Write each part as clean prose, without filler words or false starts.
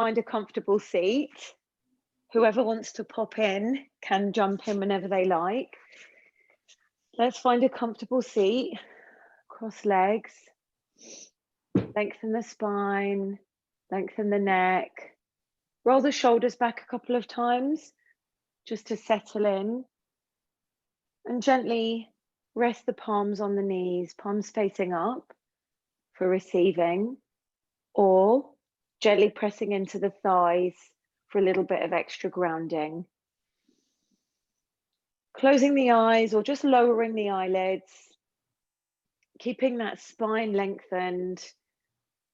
find a comfortable seat. Whoever wants to pop in can jump in whenever they like. Let's find a comfortable seat. Cross legs. Lengthen the spine. Lengthen the neck. Roll the shoulders back a couple of times just to settle in. And gently rest the palms on the knees, palms facing up for receiving, or gently pressing into the thighs for a little bit of extra grounding. Closing the eyes or just lowering the eyelids, keeping that spine lengthened,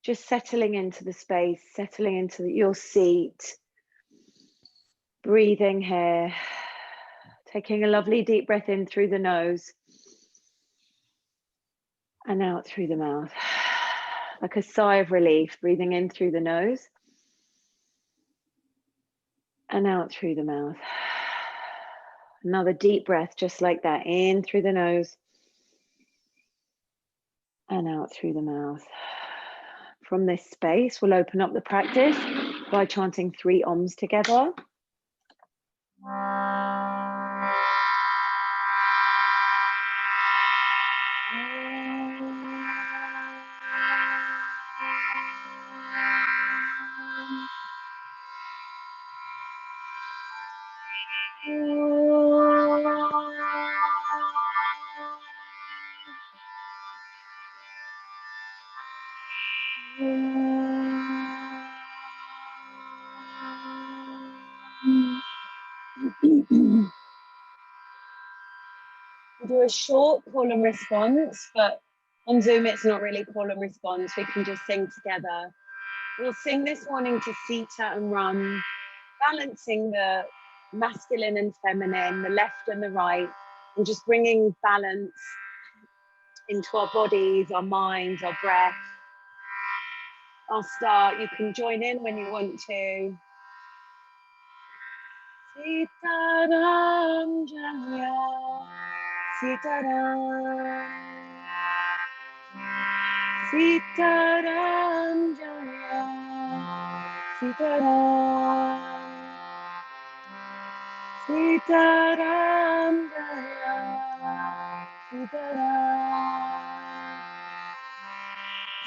just settling into the space, settling into your seat, breathing here, taking a lovely deep breath in through the nose and out through the mouth, like a sigh of relief, breathing in through the nose and out through the mouth. Another deep breath, just like that, in through the nose and out through the mouth. From this space, we'll open up the practice by chanting 3 Oms together. We do a short call and response, but on Zoom it's not really call and response. We can just sing together. We'll sing this morning to Sita and Ram, balancing the masculine and feminine, the left and the right, and just bringing balance into our bodies, our minds, our breath. I'll start. You can join in when you want to. Sitaram Jaya, Sitaram, Sitaram Jaya, Sitaram, Sitaram Jaya, Sitaram,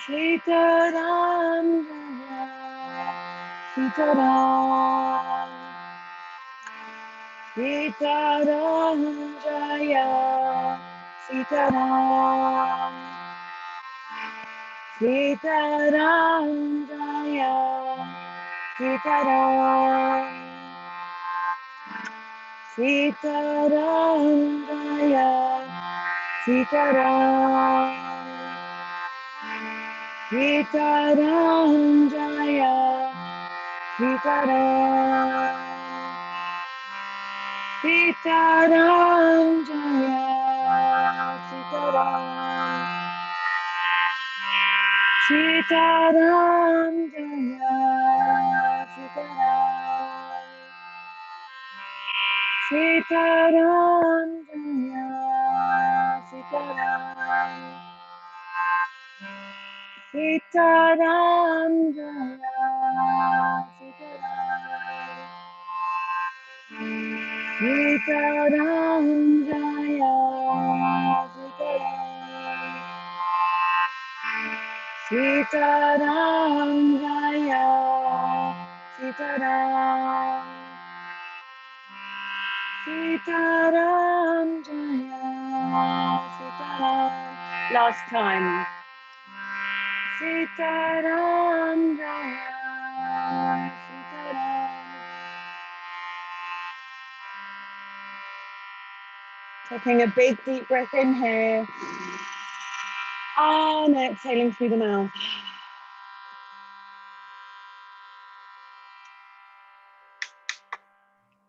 Sitaram Jaya, Sitaram, Sitaram Jaya, Sitaram, Sitaram Jaya, Sitaram, Sitaram Jaya, Sitaram, Sitaram Jaya, Sitaram, Sitaram Jaya, Sitaram, Sitaram Jaya, Sitaram, Sitaram Jaya, Sitaram, Sitaram Jaya, Sitaram, Sitaram Jaya, Sitaram, Sitaram Jaya, Sitaram, Sitaram Jaya, Sitaram. Last time. Sitaram Jaya, Sitaram. Taking a big deep breath in here and exhaling through the mouth.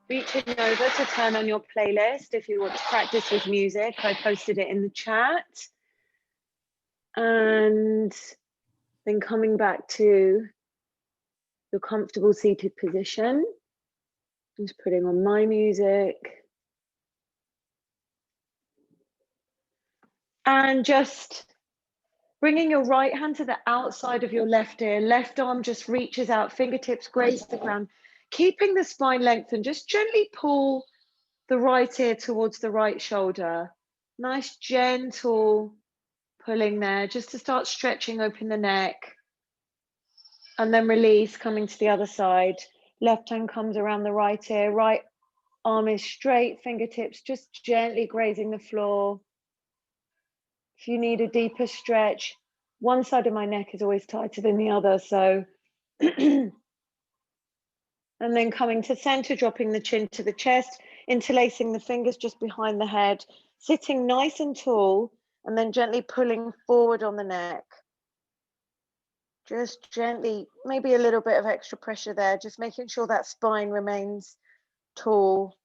Reaching over to turn on your playlist if you want to practice with music. I posted it in the chat. And then coming back to your comfortable seated position. Just putting on my music. And just Bringing your right hand to the outside of your left ear, left arm just reaches out, fingertips graze the ground, keeping the spine lengthened. Just gently pull the right ear towards the right shoulder. Nice gentle pulling there, just to start stretching open the neck. And then release, coming to the other side. Left hand comes around the right ear, right arm is straight, fingertips just gently grazing the floor. If you need a deeper stretch, one side of my neck is always tighter than the other, so. And then coming to center, dropping the chin to the chest, interlacing the fingers just behind the head, sitting nice and tall, and then gently pulling forward on the neck. Just gently, maybe a little bit of extra pressure there, just making sure that spine remains tall.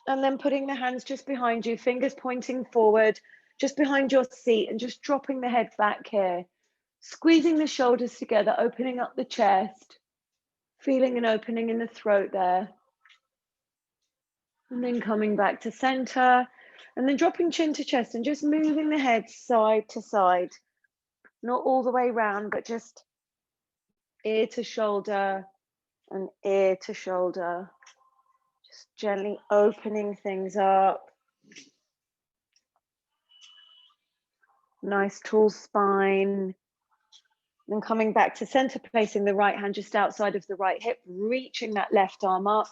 And then putting the hands just behind you, fingers pointing forward, just behind your seat, and just dropping the head back here. Squeezing the shoulders together, opening up the chest, feeling an opening in the throat there. And then coming back to center, and then dropping chin to chest and just moving the head side to side. Not all the way round, but just ear to shoulder and ear to shoulder. Just gently opening things up. Nice tall spine. Then coming back to center, placing the right hand just outside of the right hip, reaching that left arm up,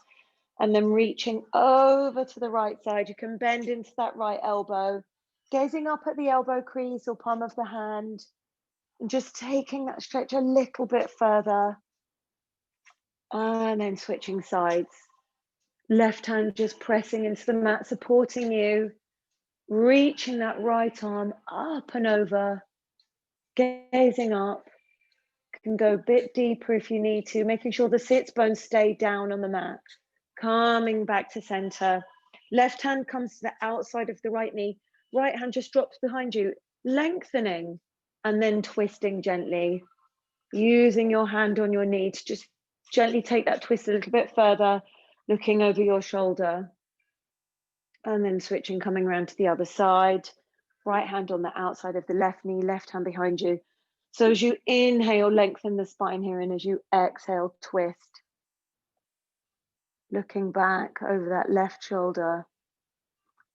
and then reaching over to the right side. You can bend into that right elbow, gazing up at the elbow crease or palm of the hand, and just taking that stretch a little bit further. And then switching sides. Left hand just pressing into the mat, supporting you, reaching that right arm up and over, gazing up. Can go a bit deeper if you need to, making sure the sits bones stay down on the mat. Coming back to center. Left hand comes to the outside of the right knee. Right hand just drops behind you, lengthening and then twisting gently. Using your hand on your knee to just gently take that twist a little bit further, looking over your shoulder. And then switching, coming around to the other side. Right hand on the outside of the left knee, left hand behind you. So as you inhale, lengthen the spine here, and as you exhale, twist. Looking back over that left shoulder.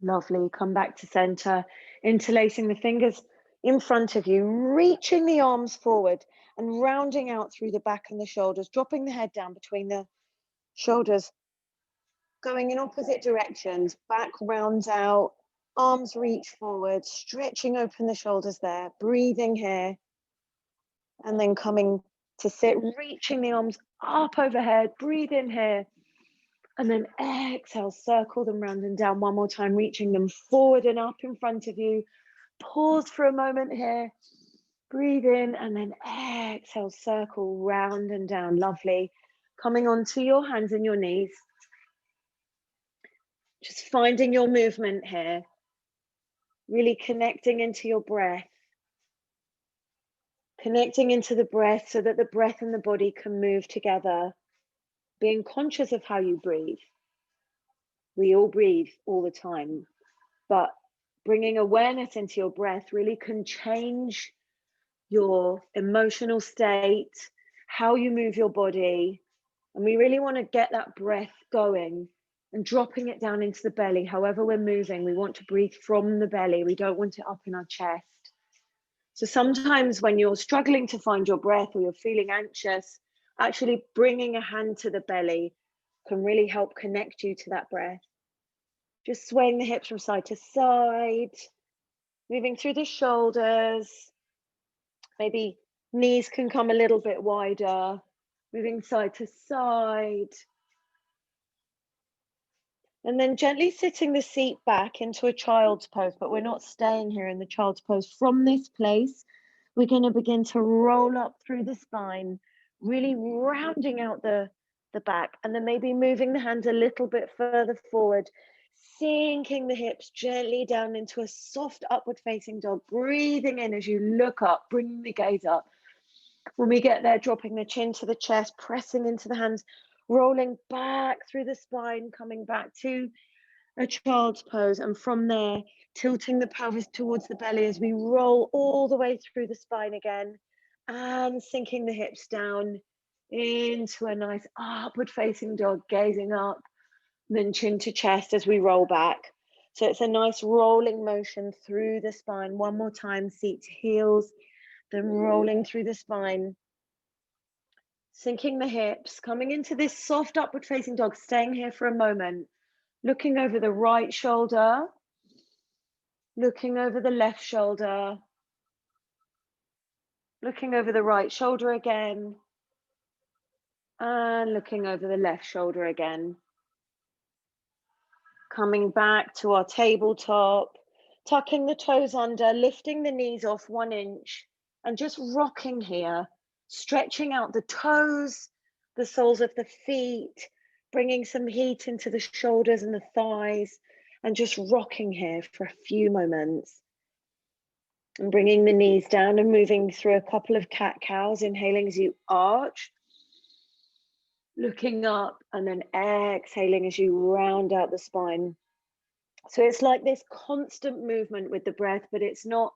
Lovely. Come back to center, interlacing the fingers in front of you, reaching the arms forward and rounding out through the back and the shoulders, dropping the head down between the shoulders, going in opposite directions. Back rounds out, arms reach forward, stretching open the shoulders there, breathing here. And then coming to sit, reaching the arms up overhead, breathe in here. And then exhale, circle them round and down one more time, reaching them forward and up in front of you. Pause for a moment here, breathe in, and then exhale, circle round and down. Lovely. Coming onto your hands and your knees. Just finding your movement here. Really connecting into your breath. Connecting into the breath so that the breath and the body can move together. Being conscious of how you breathe. We all breathe all the time, but bringing awareness into your breath really can change your emotional state, how you move your body. And we really want to get that breath going and dropping it down into the belly. However we're moving, we want to breathe from the belly. We don't want it up in our chest. So sometimes when you're struggling to find your breath or you're feeling anxious, actually bringing a hand to the belly can really help connect you to that breath. Just swaying the hips from side to side, moving through the shoulders. Maybe knees can come a little bit wider, moving side to side. And then gently sitting the seat back into a child's pose, but we're not staying here in the child's pose. From this place, we're going to begin to roll up through the spine, really rounding out the back, and then maybe moving the hands a little bit further forward, sinking the hips gently down into a soft upward facing dog, breathing in as you look up, bringing the gaze up. When we get there, dropping the chin to the chest, pressing into the hands, rolling back through the spine, coming back to a child's pose, and from there, tilting the pelvis towards the belly as we roll all the way through the spine again, and sinking the hips down into a nice upward facing dog, gazing up, then chin to chest as we roll back. So it's a nice rolling motion through the spine. One more time, seat to heels, then rolling through the spine, sinking the hips, coming into this soft upward facing dog, staying here for a moment, looking over the right shoulder, looking over the left shoulder, looking over the right shoulder again, and looking over the left shoulder again. Coming back to our tabletop, tucking the toes under, lifting the knees off 1 inch, and just rocking here, stretching out the toes, the soles of the feet, bringing some heat into the shoulders and the thighs, and just rocking here for a few moments. And bringing the knees down and moving through a couple of cat-cows, inhaling as you arch, looking up, and then exhaling as you round out the spine. So it's like this constant movement with the breath, but it's not,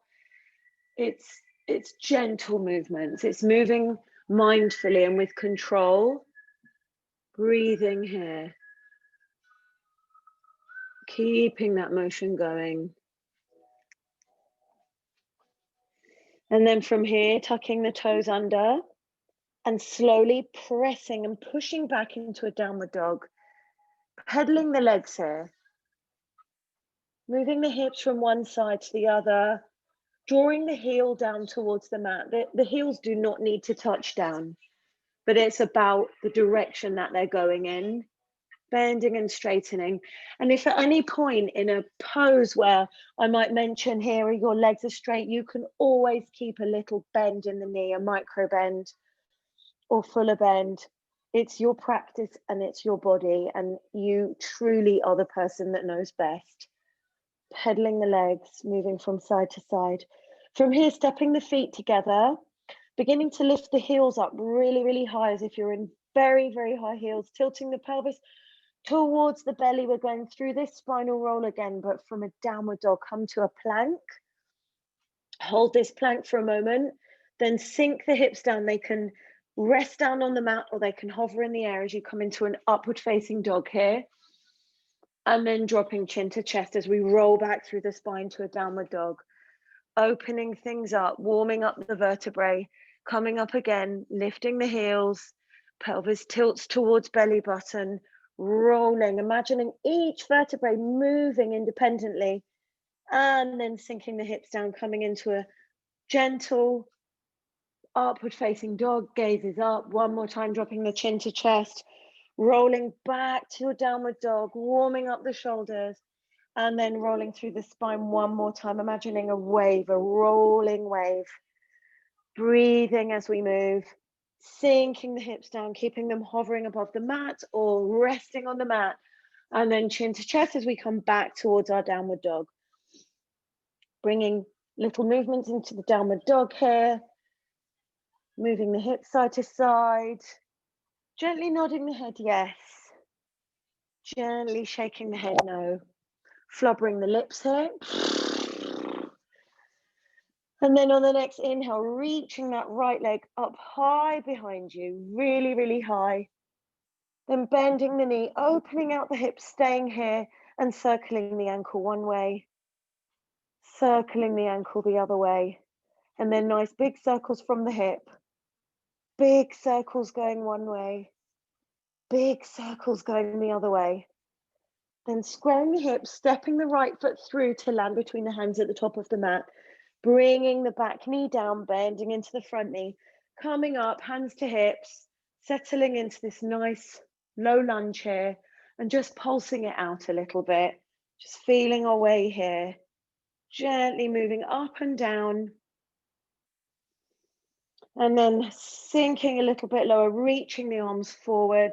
it's gentle movements. It's moving mindfully and with control, breathing here, keeping that motion going. And then from here, tucking the toes under and slowly pressing and pushing back into a downward dog, pedaling the legs here, moving the hips from one side to the other, drawing the heel down towards the mat. The heels do not need to touch down, but it's about the direction that they're going in, bending and straightening. And if at any point in a pose where I might mention here your legs are straight, you can always keep a little bend in the knee, a micro bend or fuller bend. It's your practice and it's your body, and you truly are the person that knows best. Pedaling the legs, moving from side to side. From here, stepping the feet together, beginning to lift the heels up really, really high as if you're in very, very high heels, tilting the pelvis towards the belly. We're going through this spinal roll again, but from a downward dog, come to a plank. Hold this plank for a moment, then sink the hips down. They can rest down on the mat or they can hover in the air as you come into an upward facing dog here. And then dropping chin to chest as we roll back through the spine to a downward dog. Opening things up, warming up the vertebrae, coming up again, lifting the heels, pelvis tilts towards belly button, rolling, imagining each vertebrae moving independently, and then sinking the hips down, coming into a gentle upward facing dog, gazes up. One more time, dropping the chin to chest, rolling back to your downward dog, warming up the shoulders, and then rolling through the spine one more time, imagining a wave, a rolling wave. Breathing as we move, sinking the hips down, keeping them hovering above the mat or resting on the mat, and then chin to chest as we come back towards our downward dog. Bringing little movements into the downward dog here, moving the hips side to side, gently nodding the head yes, gently shaking the head no, flubbering the lips here. And then on the next inhale, reaching that right leg up high behind you, really, really high. Then bending the knee, opening out the hips, staying here and circling the ankle one way, circling the ankle the other way. And then nice big circles from the hip, big circles going one way, big circles going the other way. Then squaring the hips, stepping the right foot through to land between the hands at the top of the mat, bringing the back knee down, bending into the front knee, coming up, hands to hips, settling into this nice low lunge here, and just pulsing it out a little bit, just feeling our way here, gently moving up and down, and then sinking a little bit lower, reaching the arms forward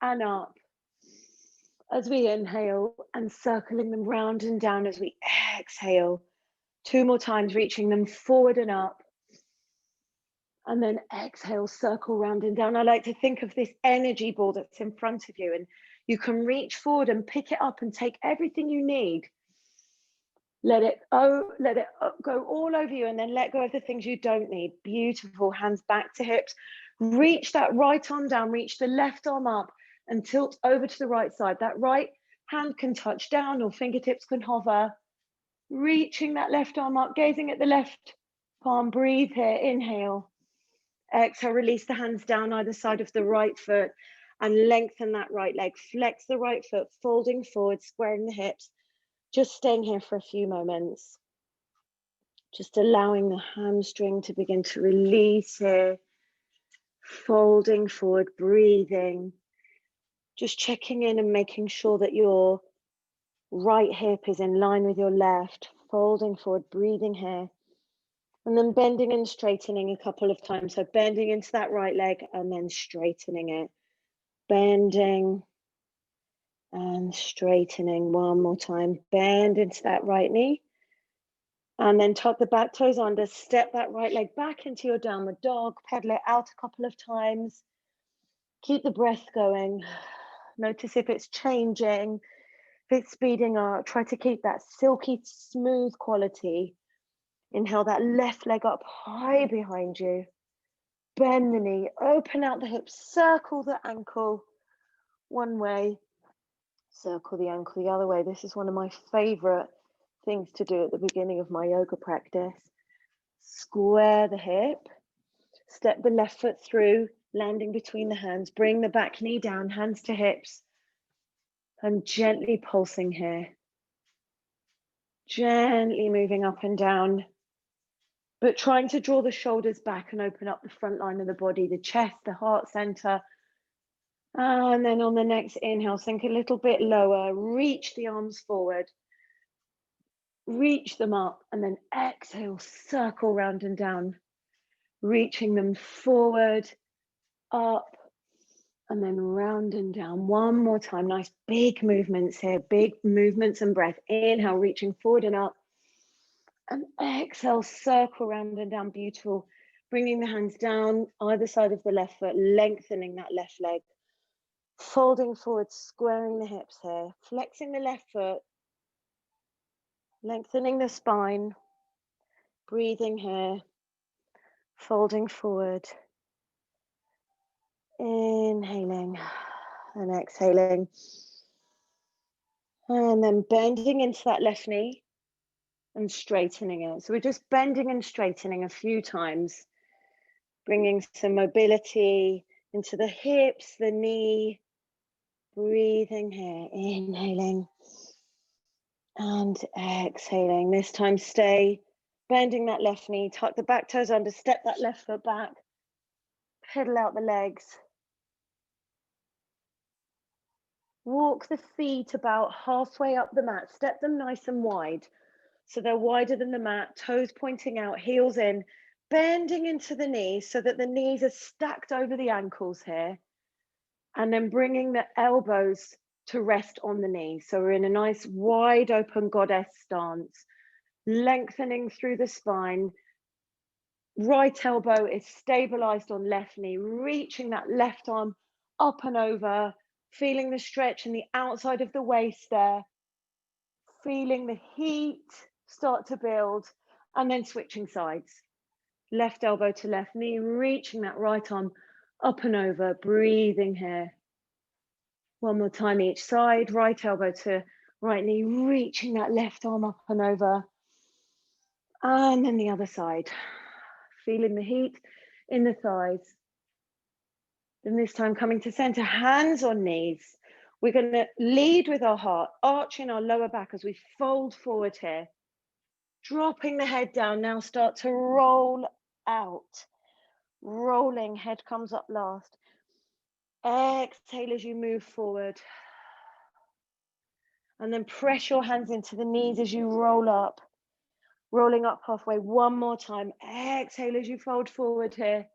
and up as we inhale, and circling them round and down as we exhale. 2 more times, reaching them forward and up. And then exhale, circle round and down. I like to think of this energy ball that's in front of you, and You can reach forward and pick it up and take everything you need. Let it go all over you, and then let go of the things you don't need. Beautiful. Hands back to hips. Reach that right arm down, reach the left arm up and tilt over to the right side. That right hand can touch down or fingertips can hover. Reaching that left arm up, gazing at the left palm. Breathe here. Inhale. Exhale, release the hands down either side of the right foot and lengthen that right leg. Flex the right foot, folding forward, squaring the hips. Just staying here for a few moments. Just allowing the hamstring to begin to release here. Folding forward, breathing. Just checking in and making sure that your right hip is in line with your left. Folding forward, breathing here. And then bending and straightening a couple of times. So bending into that right leg and then straightening it. Bending and straightening one more time. Bend into that right knee. And then tuck the back toes under, step that right leg back into your downward dog, pedal it out a couple of times. Keep the breath going. Notice if it's changing, if it's speeding up. Try to keep that silky smooth quality. Inhale that left leg up high behind you. Bend the knee, open out the hips, circle the ankle one way, circle the ankle the other way. This is one of my favorite things to do at the beginning of my yoga practice. Square the hip, step the left foot through, landing between the hands, bring the back knee down, hands to hips, and gently pulsing here. Gently moving up and down, but trying to draw the shoulders back and open up the front line of the body, the chest, the heart center. And then on the next inhale, sink a little bit lower, reach the arms forward, reach them up, and then exhale, circle round and down, reaching them forward, up, and then round and down. One more time. Nice big movements here, big movements and breath. Inhale, reaching forward and up, and exhale, circle round and down. Beautiful. Bringing the hands down either side of the left foot, lengthening that left leg. Folding forward, squaring the hips here, flexing the left foot, lengthening the spine, breathing here, folding forward, inhaling and exhaling, and then bending into that left knee and straightening it. So we're just bending and straightening a few times, bringing some mobility into the hips, the knee, breathing here, inhaling and exhaling. This time stay bending that left knee, tuck the back toes under, step that left foot back, pedal out the legs. Walk the feet about halfway up the mat, step them nice and wide. So they're wider than the mat, toes pointing out, heels in, bending into the knees so that the knees are stacked over the ankles here. And then bringing the elbows to rest on the knees. So we're in a nice wide open goddess stance, lengthening through the spine. Right elbow is stabilized on left knee, reaching that left arm up and over, feeling the stretch in the outside of the waist there, feeling the heat start to build, and then switching sides. Left elbow to left knee, reaching that right arm up and over, breathing here. One more time each side, right elbow to right knee, reaching that left arm up and over. And then the other side, feeling the heat in the thighs. Then this time coming to center, hands on knees. We're going to lead with our heart, arching our lower back as we fold forward here. Dropping the head down, now start to roll out. Rolling, head comes up last. Exhale as you move forward. And then press your hands into the knees as you roll up. Rolling up halfway, one more time. Exhale as you fold forward here.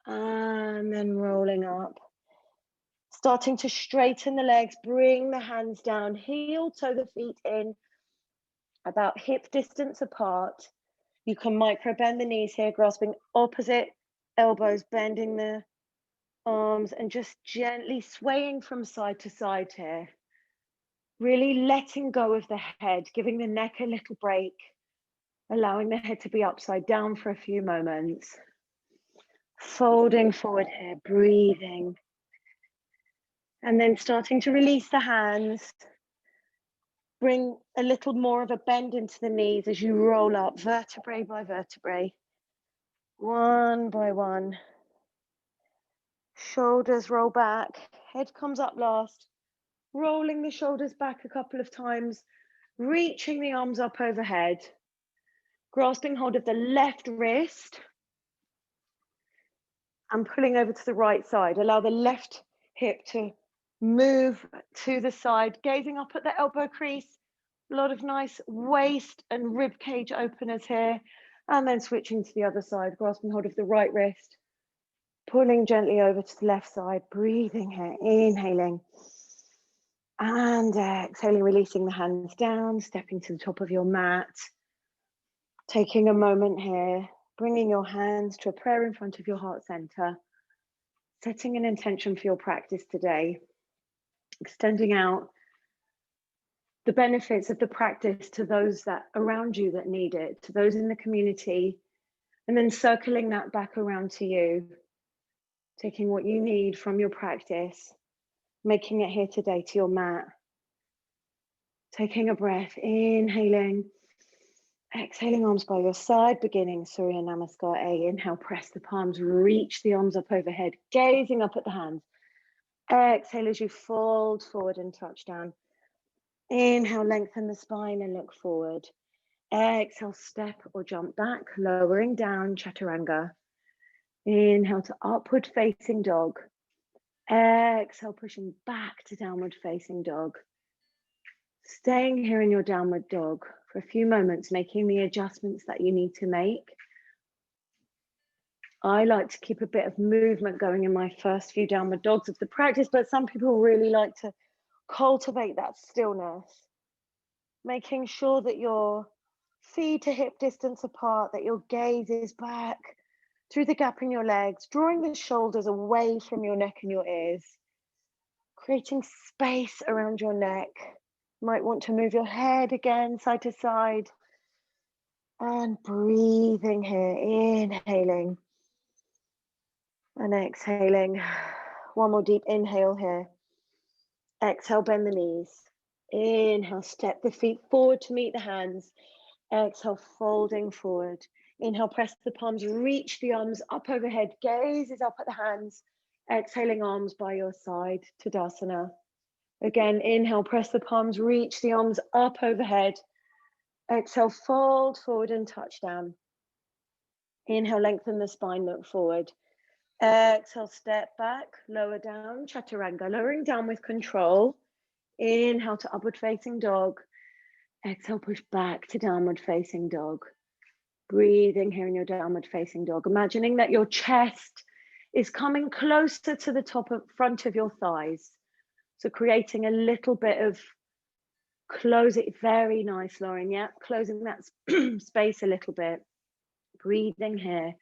And then rolling up. Starting to straighten the legs, bring the hands down, heel toe the feet in, about hip distance apart. You can micro bend the knees here, grasping opposite elbows, bending the arms and just gently swaying from side to side here. Really letting go of the head, giving the neck a little break, allowing the head to be upside down for a few moments. Folding forward here, breathing. And then starting to release the hands. Bring a little more of a bend into the knees as you roll up vertebrae by vertebrae. One by one. Shoulders roll back, head comes up last. Rolling the shoulders back a couple of times, reaching the arms up overhead. Grasping hold of the left wrist and pulling over to the right side. Allow the left hip to move to the side, gazing up at the elbow crease. A lot of nice waist and rib cage openers here. And then switching to the other side, grasping hold of the right wrist, pulling gently over to the left side, breathing here, inhaling. And exhaling, releasing the hands down, stepping to the top of your mat. Taking a moment here, bringing your hands to a prayer in front of your heart center. Setting an intention for your practice today. Extending out the benefits of the practice to those that around you that need it, to those in the community, and then circling that back around to you. Taking what you need from your practice, making it here today to your mat. Taking a breath, inhaling, exhaling, arms by your side, beginning Surya Namaskar A. Inhale, press the palms, reach the arms up overhead, gazing up at the hands. Exhale as you fold forward and touch down. Inhale, lengthen the spine and look forward. Exhale, step or jump back, lowering down, Chaturanga. Inhale to upward facing dog. Exhale, pushing back to downward facing dog. Staying here in your downward dog for a few moments, making the adjustments that you need to make. I like to keep a bit of movement going in my first few downward dogs of the practice, but some people really like to cultivate that stillness. Making sure that your feet are hip distance apart, that your gaze is back through the gap in your legs, drawing the shoulders away from your neck and your ears, creating space around your neck. You might want to move your head again, side to side, and breathing here, inhaling and exhaling. One more deep inhale here. Exhale, bend the knees. Inhale, step the feet forward to meet the hands. Exhale, folding forward. Inhale, press the palms, reach the arms up overhead, gaze is up at the hands. Exhaling, arms by your side, Tadasana. Again, inhale, press the palms, reach the arms up overhead. Exhale, fold forward and touch down. Inhale, lengthen the spine, look forward. Exhale, step back, lower down, Chaturanga, lowering down with control. Inhale to upward facing dog. Exhale, push back to downward facing dog. Breathing here in your downward facing dog. Imagining that your chest is coming closer to the top of front of your thighs. So creating a little bit of close it, very nice, Lauren. Yeah, closing that space a little bit. Breathing here,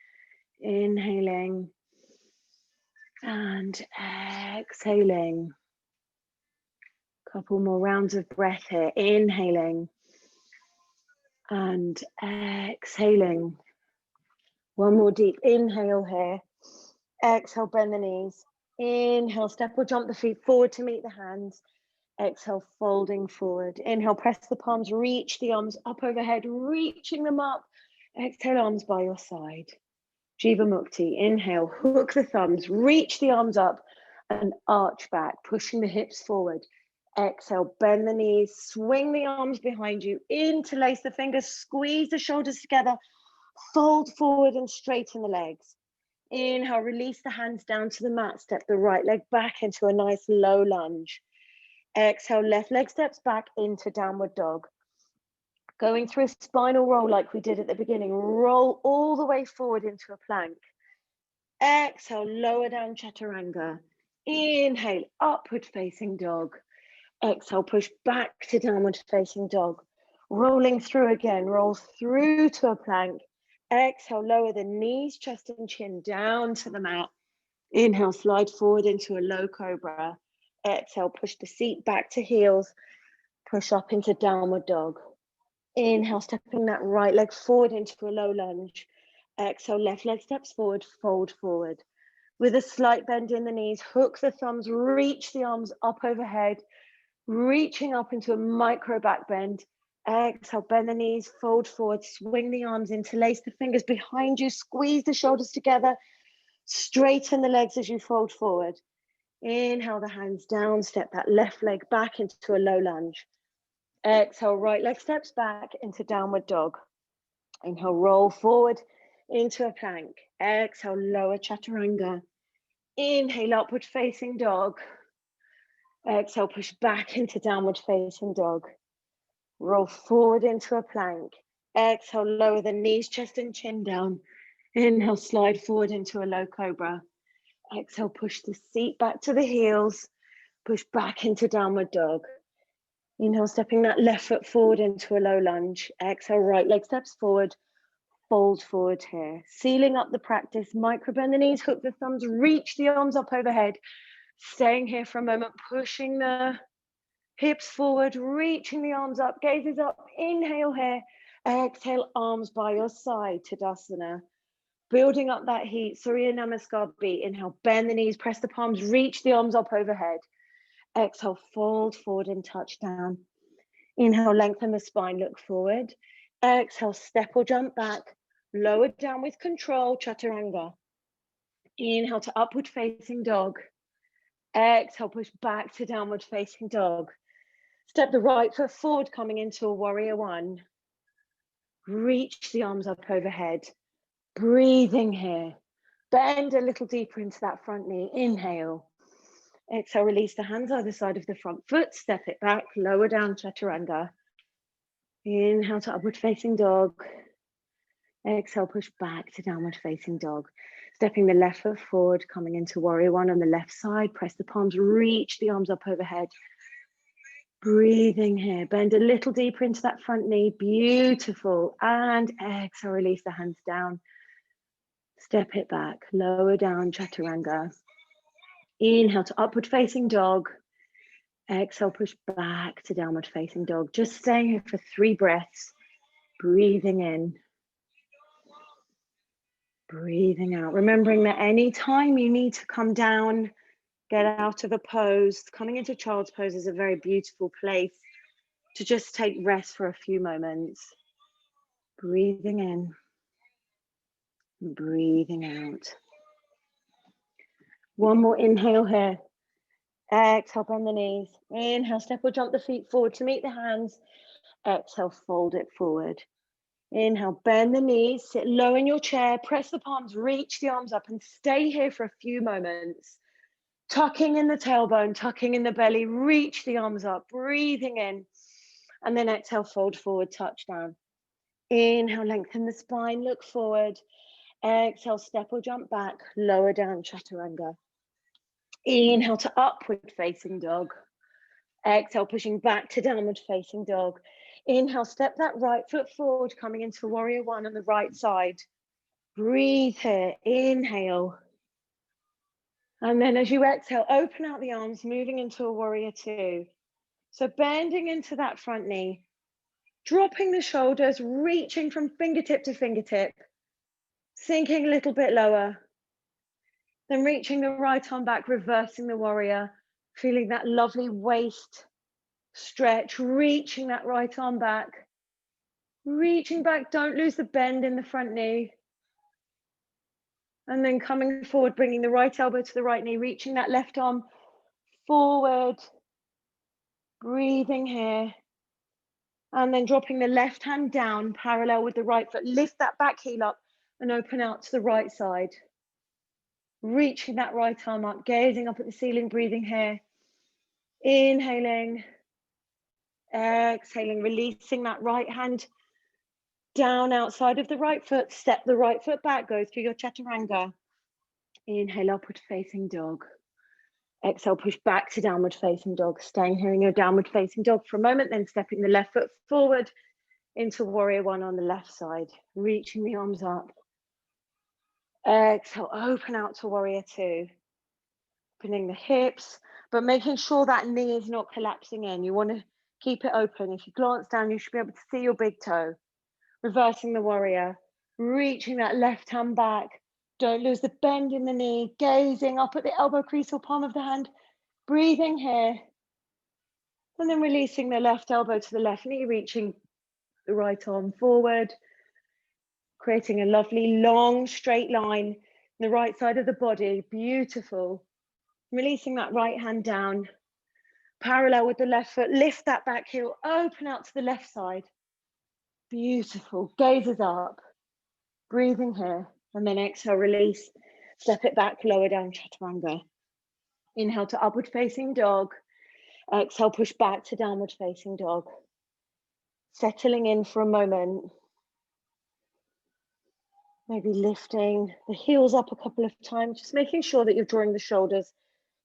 inhaling and exhaling. Couple more rounds of breath here, inhaling and exhaling. One more deep inhale here. Exhale, bend the knees. Inhale, step or jump the feet forward to meet the hands. Exhale, folding forward. Inhale, press the palms, reach the arms up overhead, reaching them up. Exhale, arms by your side. Jiva Mukti. Inhale, hook the thumbs, reach the arms up and arch back, pushing the hips forward. Exhale, bend the knees, swing the arms behind you, interlace the fingers, squeeze the shoulders together, fold forward and straighten the legs. Inhale, release the hands down to the mat, step the right leg back into a nice low lunge. Exhale, left leg steps back into downward dog. Going through a spinal roll like we did at the beginning, roll all the way forward into a plank. Exhale, lower down Chaturanga. Inhale, upward facing dog. Exhale, push back to downward facing dog. Rolling through again, roll through to a plank. Exhale, lower the knees, chest and chin down to the mat. Inhale, slide forward into a low cobra. Exhale, push the seat back to heels. Push up into downward dog. Inhale, stepping that right leg forward into a low lunge. Exhale, left leg steps forward, fold forward. With a slight bend in the knees, hook the thumbs, reach the arms up overhead, reaching up into a micro back bend. Exhale, bend the knees, fold forward, swing the arms, interlace the fingers behind you, squeeze the shoulders together, straighten the legs as you fold forward. Inhale the hands down, step that left leg back into a low lunge. Exhale, right leg steps back into downward dog. Inhale, roll forward into a plank. Exhale, lower chaturanga. Inhale, upward facing dog. Exhale, push back into downward facing dog. Roll forward into a plank. Exhale, lower the knees, chest and chin down. Inhale, slide forward into a low cobra. Exhale, push the seat back to the heels. Push back into downward dog. Inhale, stepping that left foot forward into a low lunge. Exhale, right leg steps forward. Fold forward here. Sealing up the practice. Micro bend the knees, hook the thumbs, reach the arms up overhead. Staying here for a moment, pushing the hips forward, reaching the arms up, gazes up. Inhale here. Exhale, arms by your side, Tadasana. Building up that heat, Surya Namaskar beat. Inhale, bend the knees, press the palms, reach the arms up overhead. Exhale, fold forward and touch down. Inhale, lengthen the spine, look forward. Exhale, step or jump back. Lower down with control, chaturanga. Inhale to upward facing dog. Exhale, push back to downward facing dog. Step the right foot forward, coming into a warrior one. Reach the arms up overhead. Breathing here. Bend a little deeper into that front knee. Inhale. Exhale, release the hands either side of the front foot. Step it back, lower down, chaturanga. Inhale to upward facing dog. Exhale, push back to downward facing dog. Stepping the left foot forward, coming into warrior one on the left side. Press the palms, reach the arms up overhead. Breathing here. Bend a little deeper into that front knee. Beautiful. And exhale, release the hands down. Step it back, lower down, chaturanga. Inhale to upward facing dog. Exhale, push back to downward facing dog. Just staying here for 3 breaths. Breathing in. Breathing out. Remembering that any time you need to come down, get out of a pose, coming into child's pose is a very beautiful place to just take rest for a few moments. Breathing in. Breathing out. One more inhale here. Exhale, bend the knees. Inhale, step or jump the feet forward to meet the hands. Exhale, fold it forward. Inhale, bend the knees, sit low in your chair, press the palms, reach the arms up and stay here for a few moments. Tucking in the tailbone, tucking in the belly, reach the arms up, breathing in. And then exhale, fold forward, touch down. Inhale, lengthen the spine, look forward. Exhale, step or jump back, lower down, chaturanga. Inhale to upward facing dog. Exhale, pushing back to downward facing dog. Inhale, step that right foot forward, coming into warrior one on the right side. Breathe here, inhale. And then as you exhale, open out the arms, moving into a warrior two. So bending into that front knee, dropping the shoulders, reaching from fingertip to fingertip, sinking a little bit lower. Then reaching the right arm back, reversing the warrior, feeling that lovely waist stretch, reaching that right arm back. Reaching back, don't lose the bend in the front knee. And then coming forward, bringing the right elbow to the right knee, reaching that left arm forward. Breathing here. And then dropping the left hand down, parallel with the right foot. Lift that back heel up and open out to the right side. Reaching that right arm up, gazing up at the ceiling, breathing here. Inhaling. Exhaling, releasing that right hand down outside of the right foot, step the right foot back, go through your chaturanga. Inhale, upward facing dog. Exhale, push back to downward facing dog. Staying here in your downward facing dog for a moment, then stepping the left foot forward into warrior one on the left side, reaching the arms up. Exhale, open out to warrior two. Opening the hips, but making sure that knee is not collapsing in. You want to keep it open. If you glance down, you should be able to see your big toe. Reversing the warrior, reaching that left hand back. Don't lose the bend in the knee, gazing up at the elbow crease or palm of the hand, breathing here. And then releasing the left elbow to the left knee, reaching the right arm forward, creating a lovely long straight line, the right side of the body, beautiful. Releasing that right hand down, parallel with the left foot, lift that back heel, open out to the left side. Beautiful, gazes up, breathing here, and then exhale, release, step it back, lower down, chaturanga. Inhale to upward facing dog, exhale, push back to downward facing dog. Settling in for a moment. Maybe lifting the heels up a couple of times, just making sure that you're drawing the shoulders,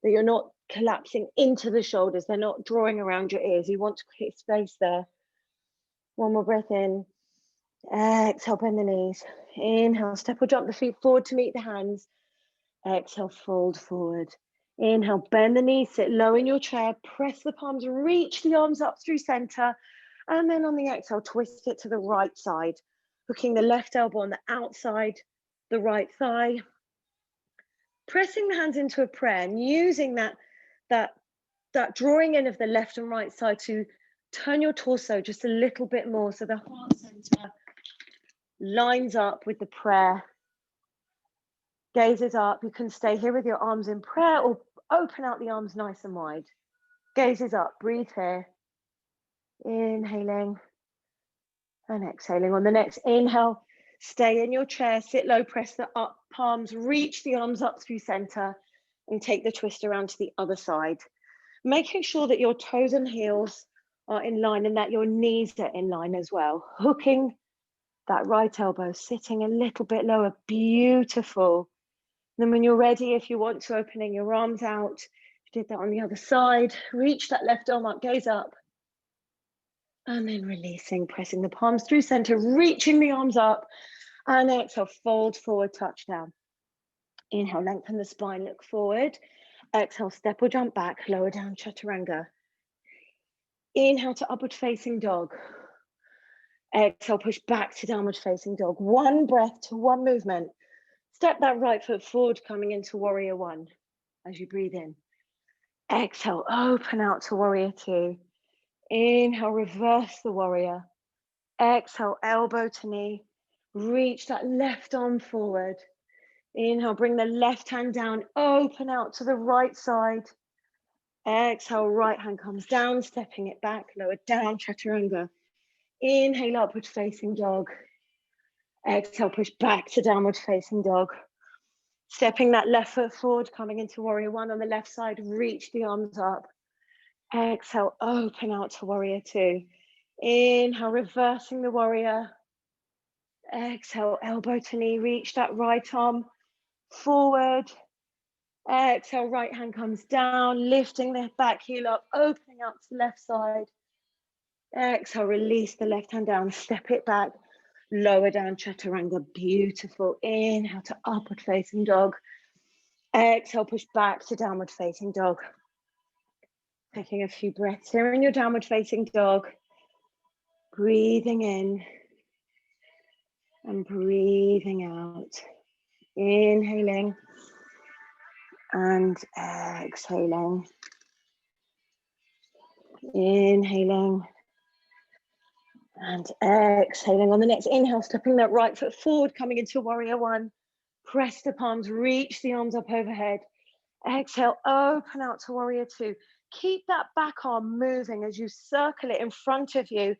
that you're not collapsing into the shoulders. They're not drawing around your ears. You want to create space there. One more breath in. Exhale, bend the knees. Inhale, step or jump the feet forward to meet the hands. Exhale, fold forward. Inhale, bend the knees, sit low in your chair, press the palms, reach the arms up through center. And then on the exhale, twist it to the right side, hooking the left elbow on the outside, the right thigh. Pressing the hands into a prayer and using that drawing in of the left and right side to turn your torso just a little bit more so the heart center lines up with the prayer. Gazes up. You can stay here with your arms in prayer or open out the arms nice and wide. Gazes up. Breathe here. Inhaling and exhaling. On the next inhale, stay in your chair, sit low, press the up palms, reach the arms up through center, and take the twist around to the other side. Making sure that your toes and heels are in line and that your knees are in line as well. Hooking that right elbow, sitting a little bit lower. Beautiful. Then when you're ready, if you want to, opening your arms out. You did that on the other side. Reach that left arm up, gaze up. And then releasing, pressing the palms through center, reaching the arms up. And exhale, fold forward, touch down. Inhale, lengthen the spine, look forward. Exhale, step or jump back, lower down, chaturanga. Inhale to upward facing dog. Exhale, push back to downward facing dog. One breath to one movement. Step that right foot forward, coming into warrior one as you breathe in. Exhale, open out to warrior two. Inhale, reverse the warrior. Exhale, elbow to knee. Reach that left arm forward. Inhale, bring the left hand down, open out to the right side. Exhale, right hand comes down, stepping it back, lower down, chaturanga. Inhale, upward facing dog. Exhale, push back to downward facing dog. Stepping that left foot forward, coming into warrior one on the left side, reach the arms up. Exhale, open out to warrior two. Inhale, reversing the warrior. Exhale, elbow to knee, reach that right arm forward. Exhale, right hand comes down, lifting the back heel up, opening out to the left side. Exhale, release the left hand down, step it back, lower down, chaturanga, beautiful. Inhale to upward facing dog. Exhale, push back to downward facing dog. Taking a few breaths here in your downward facing dog. Breathing in and breathing out. Inhaling and exhaling. Inhaling and exhaling. On the next inhale, stepping that right foot forward, coming into warrior one. Press the palms, reach the arms up overhead. Exhale, open out to warrior two. Keep that back arm moving as you circle it in front of you,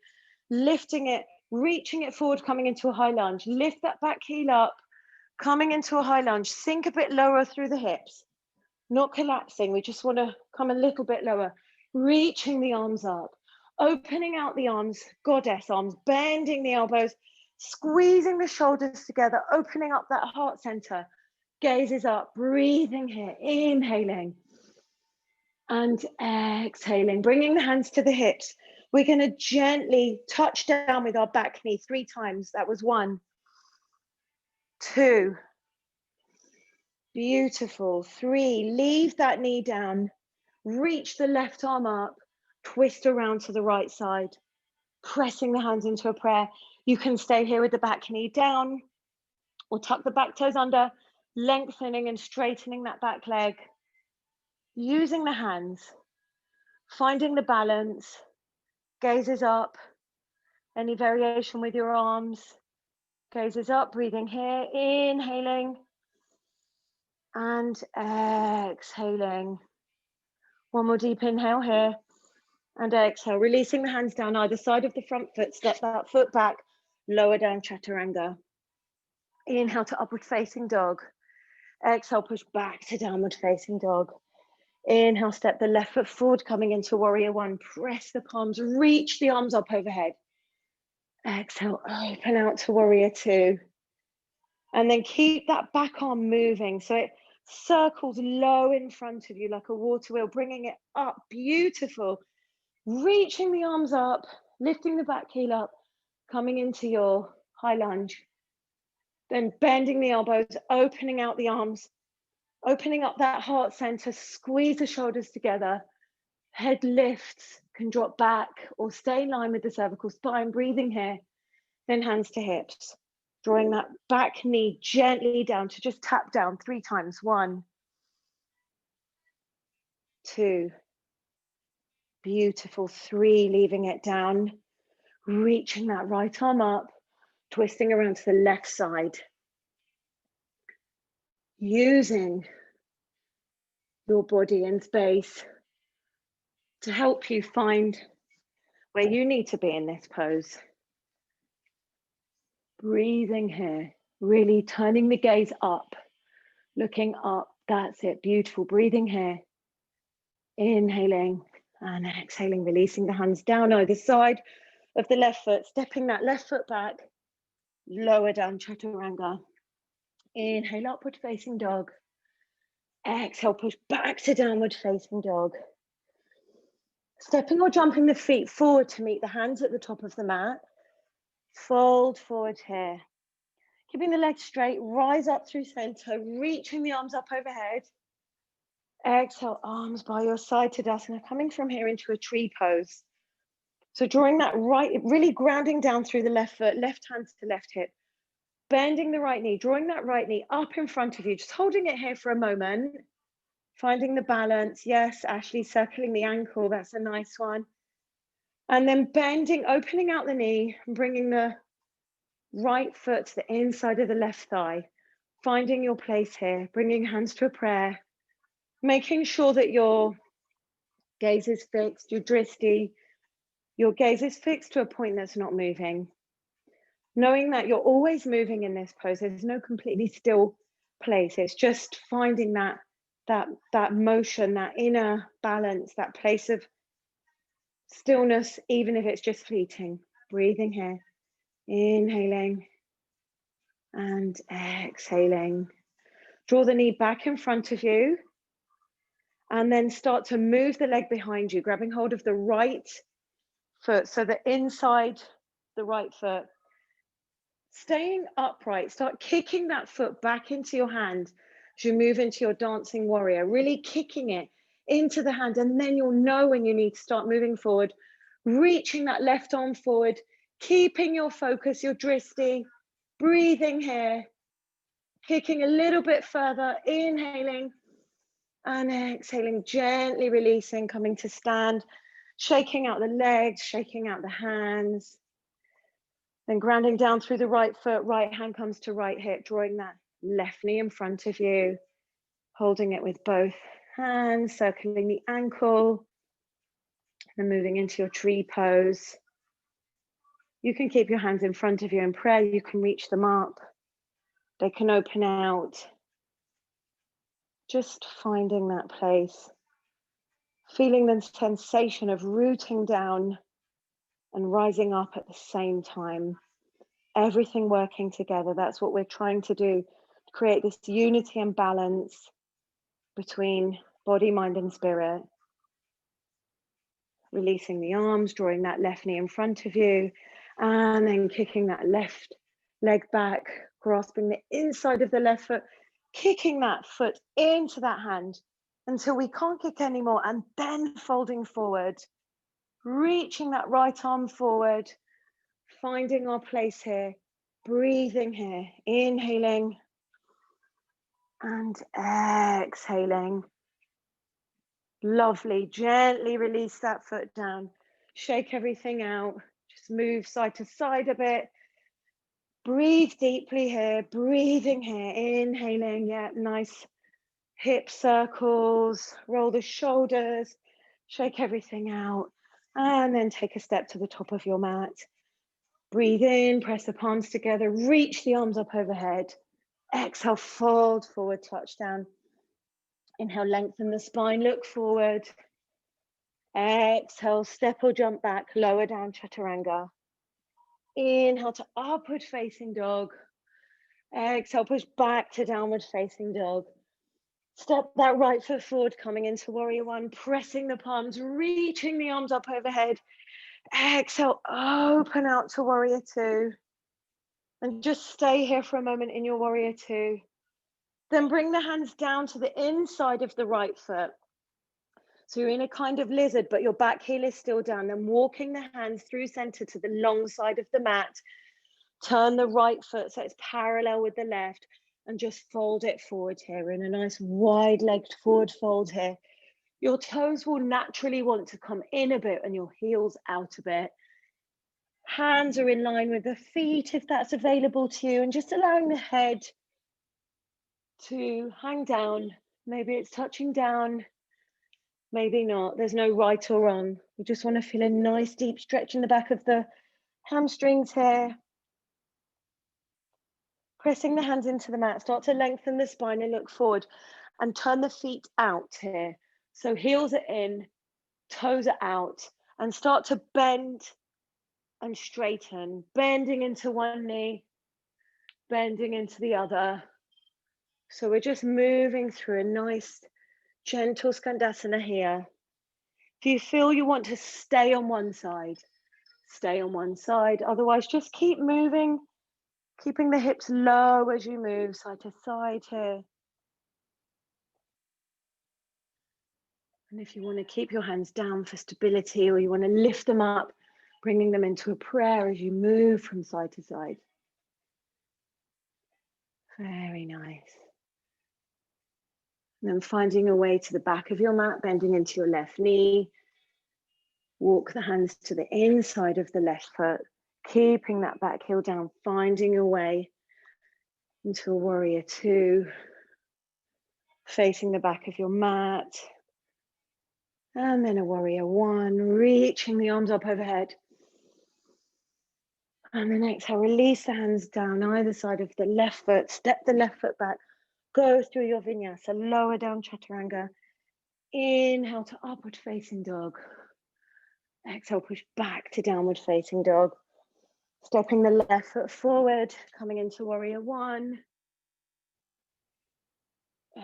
lifting it, reaching it forward, coming into a high lunge. Lift that back heel up, coming into a high lunge. Sink a bit lower through the hips, not collapsing. We just want to come a little bit lower, reaching the arms up, opening out the arms, goddess arms, bending the elbows, squeezing the shoulders together, opening up that heart center. Gazes up, breathing here, inhaling and exhaling, bringing the hands to the hips. We're going to gently touch down with our back knee 3 times. That was 1, 2, Beautiful. 3, leave that knee down. Reach the left arm up, twist around to the right side, pressing the hands into a prayer. You can stay here with the back knee down or tuck the back toes under, lengthening and straightening that back leg. Using the hands, finding the balance, gazes up. Any variation with your arms, gazes up, breathing here, inhaling and exhaling. One more deep inhale here and exhale, releasing the hands down either side of the front foot, step that foot back, lower down chaturanga. Inhale to upward facing dog. Exhale, push back to downward facing dog. Inhale, step the left foot forward, coming into warrior one. Press the palms, reach the arms up overhead. Exhale, open out to warrior two. And then keep that back arm moving so it circles low in front of you like a water wheel, bringing it up. Beautiful. Reaching the arms up, lifting the back heel up, coming into your high lunge. Then bending the elbows, opening out the arms, opening up that heart center, squeeze the shoulders together. Head lifts, can drop back or stay in line with the cervical spine, breathing here. Then hands to hips, drawing that back knee gently down to just tap down 3 times. 1, 2, beautiful. 3, leaving it down, reaching that right arm up, twisting around to the left side. Using your body and space to help you find where you need to be in this pose. Breathing here, really turning the gaze up, looking up. That's it, beautiful. Breathing here, inhaling and exhaling, releasing the hands down either side of the left foot, stepping that left foot back, lower down chaturanga. Inhale, upward facing dog. Exhale, push back to downward facing dog. Stepping or jumping the feet forward to meet the hands at the top of the mat. Fold forward here. Keeping the legs straight, rise up through center, reaching the arms up overhead. Exhale, arms by your side, Tadasana, coming from here into a tree pose. So drawing that right, really grounding down through the left foot, left hand to left hip. Bending the right knee, drawing that right knee up in front of you, just holding it here for a moment. Finding the balance. Yes, Ashley, circling the ankle, that's a nice one. And then bending, opening out the knee, and bringing the right foot to the inside of the left thigh. Finding your place here, bringing hands to a prayer. Making sure that your gaze is fixed, your dristi, your gaze is fixed to a point that's not moving. Knowing that you're always moving in this pose, there's no completely still place. It's just finding that motion, that inner balance, that place of stillness, even if it's just fleeting. Breathing here, inhaling and exhaling. Draw the knee back in front of you and then start to move the leg behind you, grabbing hold of the right foot, so the inside the right foot. Staying upright, start kicking that foot back into your hand as you move into your dancing warrior, really kicking it into the hand, and then you'll know when you need to start moving forward, reaching that left arm forward, keeping your focus, your dristi, breathing here, kicking a little bit further, inhaling and exhaling, gently releasing, coming to stand, shaking out the legs, shaking out the hands. Then grounding down through the right foot, right hand comes to right hip, drawing that left knee in front of you, holding it with both hands, circling the ankle, and moving into your tree pose. You can keep your hands in front of you in prayer. You can reach them up. They can open out. Just finding that place, feeling the sensation of rooting down and rising up at the same time. Everything working together. That's what we're trying to do, to create this unity and balance between body, mind, and spirit. Releasing the arms, drawing that left knee in front of you, and then kicking that left leg back, grasping the inside of the left foot, kicking that foot into that hand until we can't kick anymore, and then folding forward, reaching that right arm forward, finding our place here, breathing here, inhaling and exhaling. Lovely. Gently release that foot down, shake everything out, just move side to side a bit. Breathe deeply here, breathing here, inhaling, yeah, nice hip circles, roll the shoulders, shake everything out, and then take a step to the top of your mat. Breathe in, press the palms together, reach the arms up overhead. Exhale, fold forward, touchdown. Inhale, lengthen the spine, look forward. Exhale, step or jump back, lower down, chaturanga. Inhale to upward facing dog. Exhale, push back to downward facing dog. Step that right foot forward, coming into warrior one, pressing the palms, reaching the arms up overhead. Exhale, open out to warrior two. And just stay here for a moment in your warrior two. Then bring the hands down to the inside of the right foot. So you're in a kind of lizard, but your back heel is still down. Then walking the hands through center to the long side of the mat. Turn the right foot so it's parallel with the left, and just fold it forward here in a nice wide-legged forward fold here. Your toes will naturally want to come in a bit and your heels out a bit. Hands are in line with the feet if that's available to you, and just allowing the head to hang down. Maybe it's touching down, maybe not. There's no right or wrong. We just want to feel a nice deep stretch in the back of the hamstrings here. Pressing the hands into the mat, start to lengthen the spine and look forward, and turn the feet out here. So heels are in, toes are out, and start to bend and straighten, bending into one knee, bending into the other. So we're just moving through a nice, gentle Skandasana here. If you feel you want to stay on one side, stay on one side. Otherwise, just keep moving, keeping the hips low as you move side to side here. And if you want to keep your hands down for stability, or you want to lift them up, bringing them into a prayer as you move from side to side. Very nice. And then finding a way to the back of your mat, bending into your left knee. Walk the hands to the inside of the left foot, keeping that back heel down, finding your way into a warrior two, facing the back of your mat. And then a warrior one, reaching the arms up overhead. And then exhale, release the hands down either side of the left foot, step the left foot back, go through your vinyasa, lower down chaturanga. Inhale to upward facing dog. Exhale, push back to downward facing dog. Stepping the left foot forward, coming into warrior one.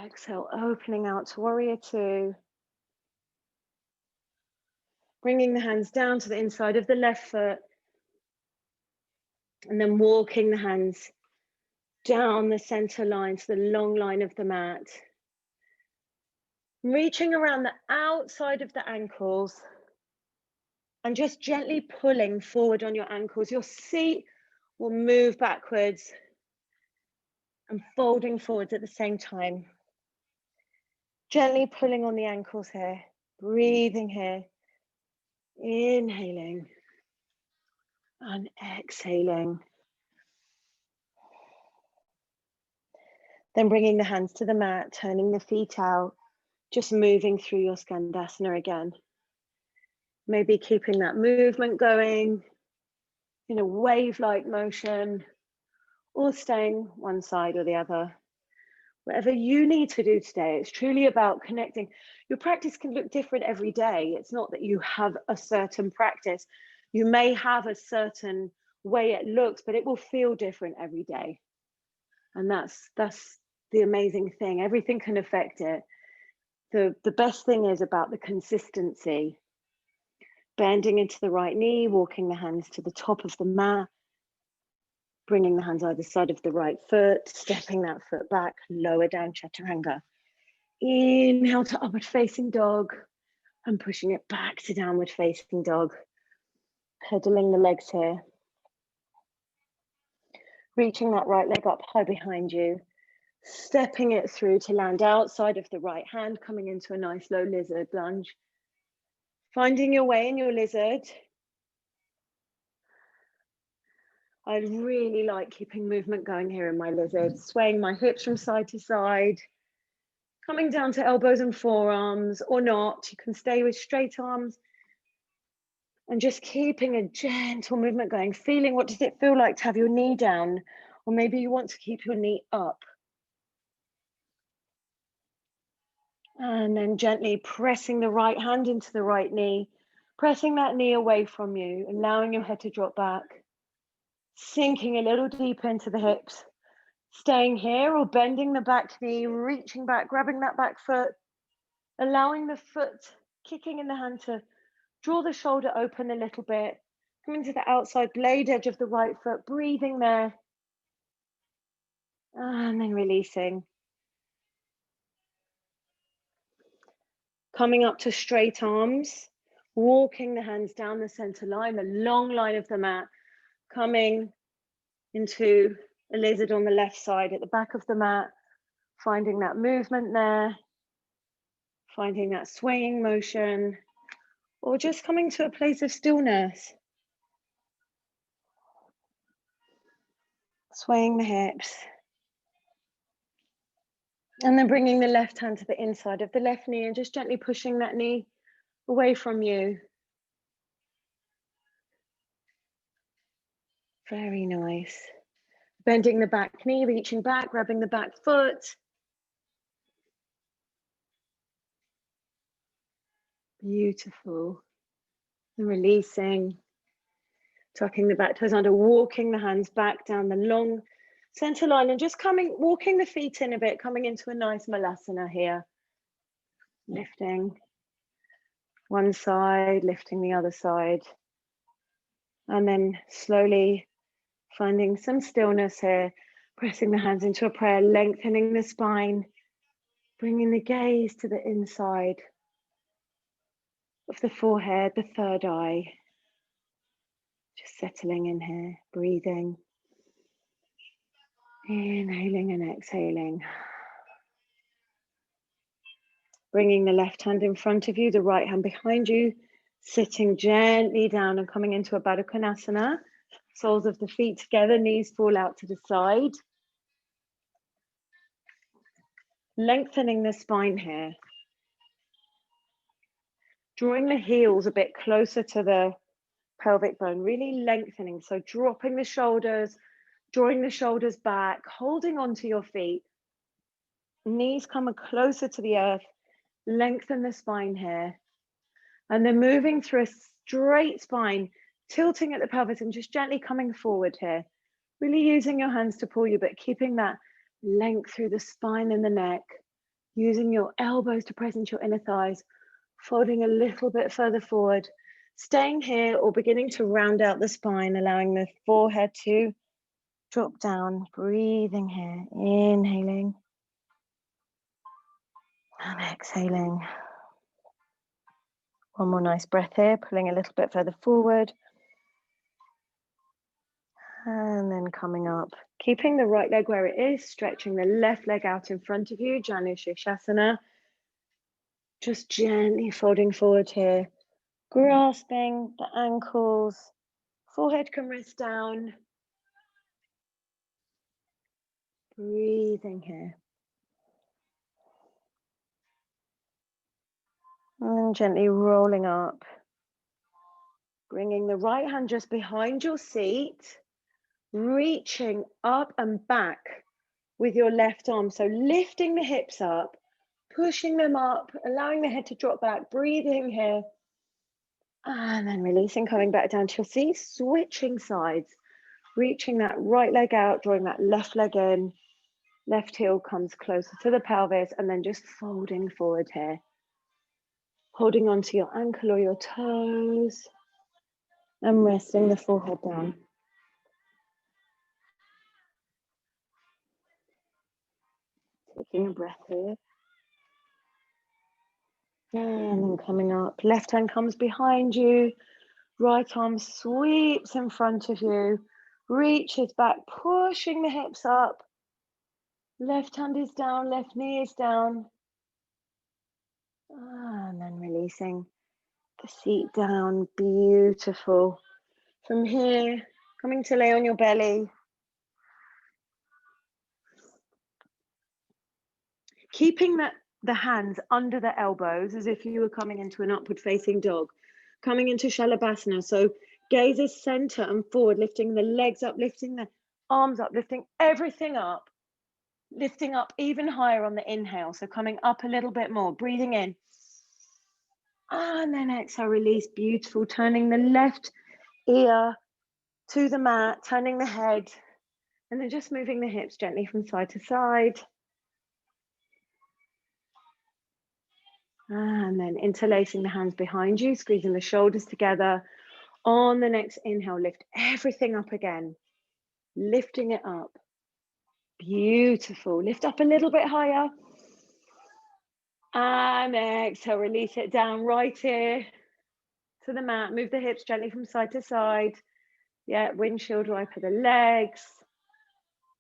Exhale, opening out to warrior two. Bringing the hands down to the inside of the left foot. And then walking the hands down the center line to the long line of the mat. Reaching around the outside of the ankles. And just gently pulling forward on your ankles. Your seat will move backwards and folding forwards at the same time. Gently pulling on the ankles here, breathing here, inhaling and exhaling. Then bringing the hands to the mat, turning the feet out, just moving through your Skandasana again. Maybe keeping that movement going in a wave-like motion, or staying one side or the other. Whatever you need to do today, it's truly about connecting. Your practice can look different every day. It's not that you have a certain practice. You may have a certain way it looks, but it will feel different every day. And that's the amazing thing. Everything can affect it. The best thing is about the consistency. Bending into the right knee, walking the hands to the top of the mat. bringing the hands either side of the right foot, stepping that foot back, lower down chaturanga. Inhale to upward facing dog and pushing it back to downward facing dog. Pedaling the legs here. Reaching that right leg up high behind you. Stepping it through to land outside of the right hand, coming into a nice low lizard lunge. Finding your way in your lizard. I really like keeping movement going here in my lizard, swaying my hips from side to side, coming down to elbows and forearms or not. You can stay with straight arms and just keeping a gentle movement going, feeling what does it feel like to have your knee down, or maybe you want to keep your knee up. And then gently pressing the right hand into the right knee, pressing that knee away from you, allowing your head to drop back, sinking a little deeper into the hips, staying here or bending the back knee, reaching back, grabbing that back foot, allowing the foot kicking in the hand to draw the shoulder open a little bit, coming to the outside blade edge of the right foot, breathing there, and then releasing. Coming up to straight arms, walking the hands down the center line, the long line of the mat, coming into a lizard on the left side at the back of the mat, finding that movement there, finding that swaying motion, or just coming to a place of stillness. Swaying the hips. And then bringing the left hand to the inside of the left knee and just gently pushing that knee away from you. Very nice. Bending the back knee, reaching back, grabbing the back foot. Beautiful. And releasing. Tucking the back toes under, walking the hands back down the long center line and just walking the feet in a bit, coming into a nice malasana here. Lifting one side, lifting the other side. And then slowly finding some stillness here, pressing the hands into a prayer, lengthening the spine, bringing the gaze to the inside of the forehead, the third eye. Just settling in here, breathing. Inhaling and exhaling. Bringing the left hand in front of you, the right hand behind you, sitting gently down and coming into a Baddha Konasana. Soles of the feet together, knees fall out to the side. Lengthening the spine here. Drawing the heels a bit closer to the pelvic bone, really lengthening. So dropping the shoulders, drawing the shoulders back, holding onto your feet. Knees coming closer to the earth. Lengthen the spine here. And then moving through a straight spine, tilting at the pelvis and just gently coming forward here. Really using your hands to pull you, but keeping that length through the spine and the neck. Using your elbows to press into your inner thighs. Folding a little bit further forward. Staying here or beginning to round out the spine, allowing the forehead to drop down. Breathing here. Inhaling. And exhaling. One more nice breath here, pulling a little bit further forward. And then coming up, keeping the right leg where it is, stretching the left leg out in front of you, Janu Sirsasana. Just gently folding forward here, grasping the ankles, forehead can rest down. Breathing here. And gently rolling up. Bringing the right hand just behind your seat, reaching up and back with your left arm. So lifting the hips up, pushing them up, allowing the head to drop back, breathing here. And then releasing, coming back down to your seat, switching sides, reaching that right leg out, drawing that left leg in. Left heel comes closer to the pelvis and then just folding forward here. Holding onto your ankle or your toes and resting the forehead down. Taking a breath here. And then coming up, left hand comes behind you, right arm sweeps in front of you, reaches back, pushing the hips up. Left hand is down, left knee is down. And then releasing the seat down, beautiful. From here, coming to lay on your belly. Keeping the hands under the elbows as if you were coming into an upward facing dog. Coming into Shalabhasana. So gaze is center and forward, lifting the legs up, lifting the arms up, lifting everything up. Lifting up even higher on the inhale. So coming up a little bit more, breathing in. And then exhale, release, beautiful. Turning the left ear to the mat, turning the head, and then just moving the hips gently from side to side. And then interlacing the hands behind you, squeezing the shoulders together. On the next inhale, lift everything up again. Lifting it up. Beautiful. Lift up a little bit higher. And exhale, release it down right here to the mat. Move the hips gently from side to side. Yeah, windshield wiper the legs.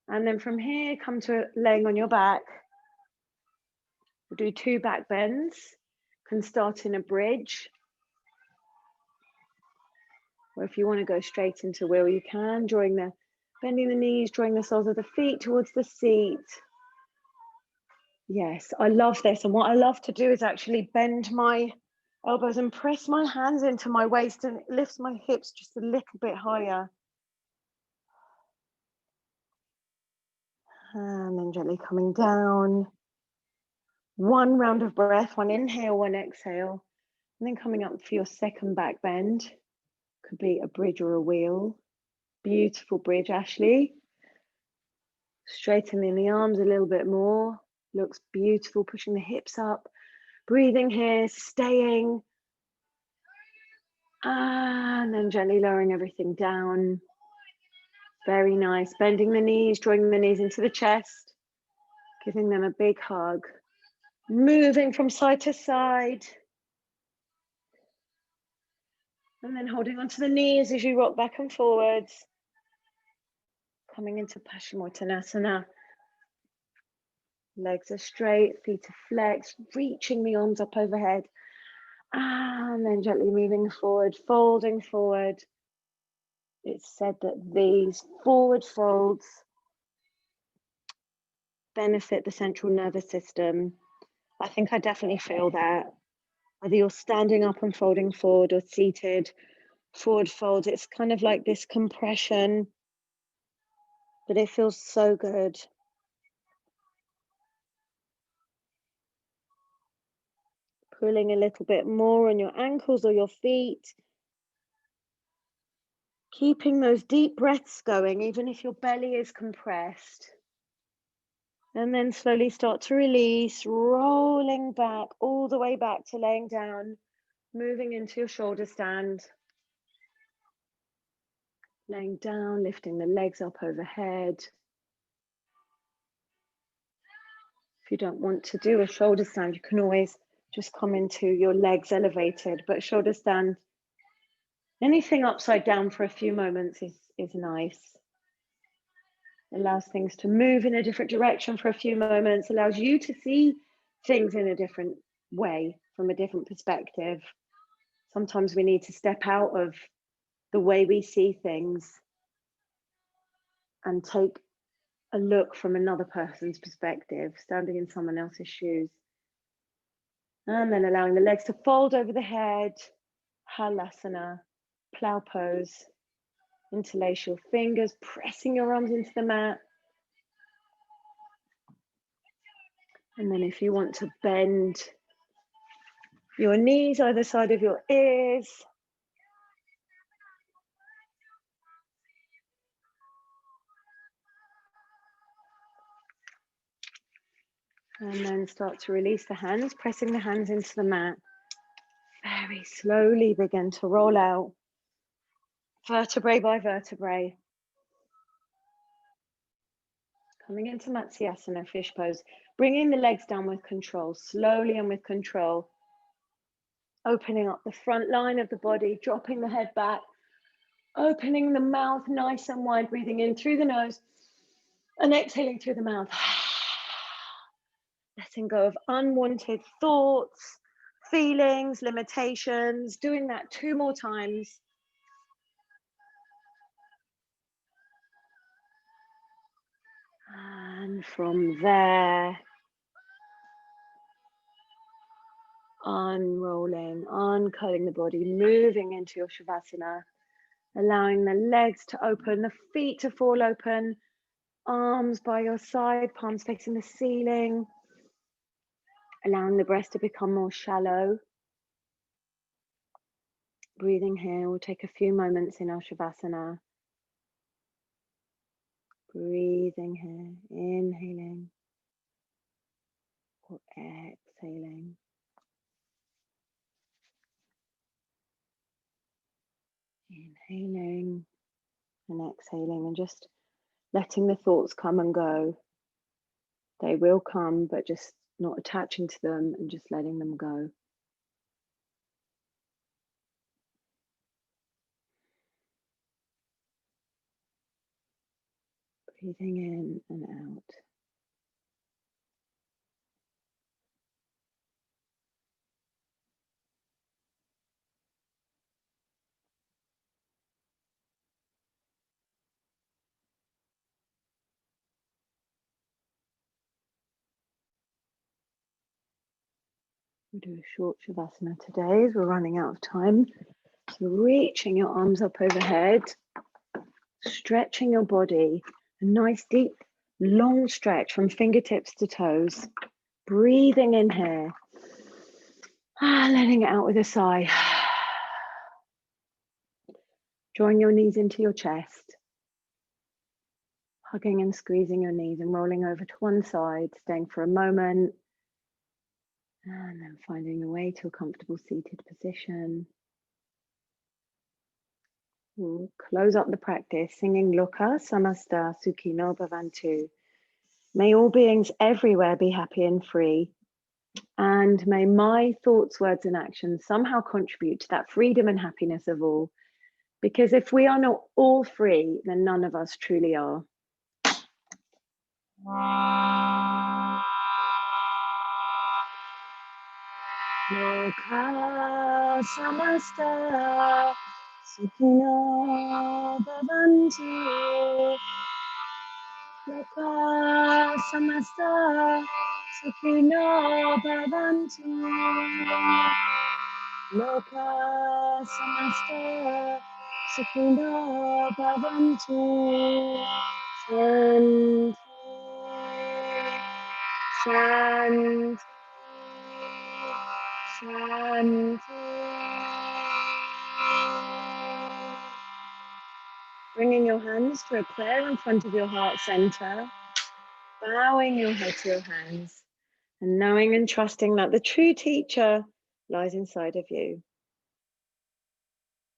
And then from here, come to laying on your back. We'll do 2 back bends. Can start in a bridge. Or if you want to go straight into wheel, you can. Bending the knees, drawing the soles of the feet towards the seat. Yes, I love this. And what I love to do is actually bend my elbows and press my hands into my waist, and it lifts my hips just a little bit higher. And then gently coming down. 1 round of breath, 1 inhale, 1 exhale. And then coming up for your second back bend. Could be a bridge or a wheel. Beautiful bridge, Ashley. Straightening the arms a little bit more. Looks beautiful, pushing the hips up. Breathing here, staying. And then gently lowering everything down. Very nice. Bending the knees, drawing the knees into the chest. Giving them a big hug. Moving from side to side. And then holding onto the knees as you rock back and forwards. Coming into Paschimottanasana. Legs are straight, feet are flexed, reaching the arms up overhead. And then gently moving forward, folding forward. It's said that these forward folds benefit the central nervous system. I think I definitely feel that. Whether you're standing up and folding forward or seated, forward fold, it's kind of like this compression, but it feels so good. Pulling a little bit more on your ankles or your feet. Keeping those deep breaths going, even if your belly is compressed. And then slowly start to release, rolling back, all the way back to laying down, moving into your shoulder stand. Laying down, lifting the legs up overhead. If you don't want to do a shoulder stand, you can always just come into your legs elevated, but shoulder stand, anything upside down for a few moments is nice. Allows things to move in a different direction for a few moments, allows you to see things in a different way, from a different perspective. Sometimes we need to step out of the way we see things and take a look from another person's perspective, standing in someone else's shoes. And then allowing the legs to fold over the head, halasana, plow pose. Interlace your fingers, pressing your arms into the mat. And then if you want to bend your knees either side of your ears. And then start to release the hands, pressing the hands into the mat. Very slowly begin to roll out, vertebrae by vertebrae. Coming into Matsyasana, fish pose, bringing the legs down with control, slowly and with control. Opening up the front line of the body, dropping the head back, opening the mouth nice and wide, breathing in through the nose and exhaling through the mouth. Letting go of unwanted thoughts, feelings, limitations, doing that 2 more times. And from there, unrolling, uncurling the body, moving into your Shavasana, allowing the legs to open, the feet to fall open, arms by your side, palms facing the ceiling, allowing the breast to become more shallow. Breathing here, we'll take a few moments in our Shavasana. Breathing here, inhaling or exhaling. Inhaling and exhaling, and just letting the thoughts come and go. They will come, but just not attaching to them and just letting them go. Breathing in and out. We'll do a short Shavasana today as we're running out of time. So reaching your arms up overhead, stretching your body, a nice deep, long stretch from fingertips to toes. Breathing in here, letting it out with a sigh. Drawing your knees into your chest, hugging and squeezing your knees and rolling over to one side, staying for a moment, and then finding your way to a comfortable seated position. We'll close up the practice singing Loka Samasta Sukhino Bhavantu. May all beings everywhere be happy and free. And may my thoughts, words, and actions somehow contribute to that freedom and happiness of all. Because if we are not all free, then none of us truly are. Loka Samasta Sukhino Bhavantu. Loka Samasta Sukhino Bhavantu. Loka Samasta Sukhino Bhavantu. Shanti, Shanti, Shanti. Bringing your hands to a prayer in front of your heart center, bowing your head to your hands, and knowing and trusting that the true teacher lies inside of you.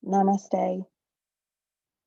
Namaste.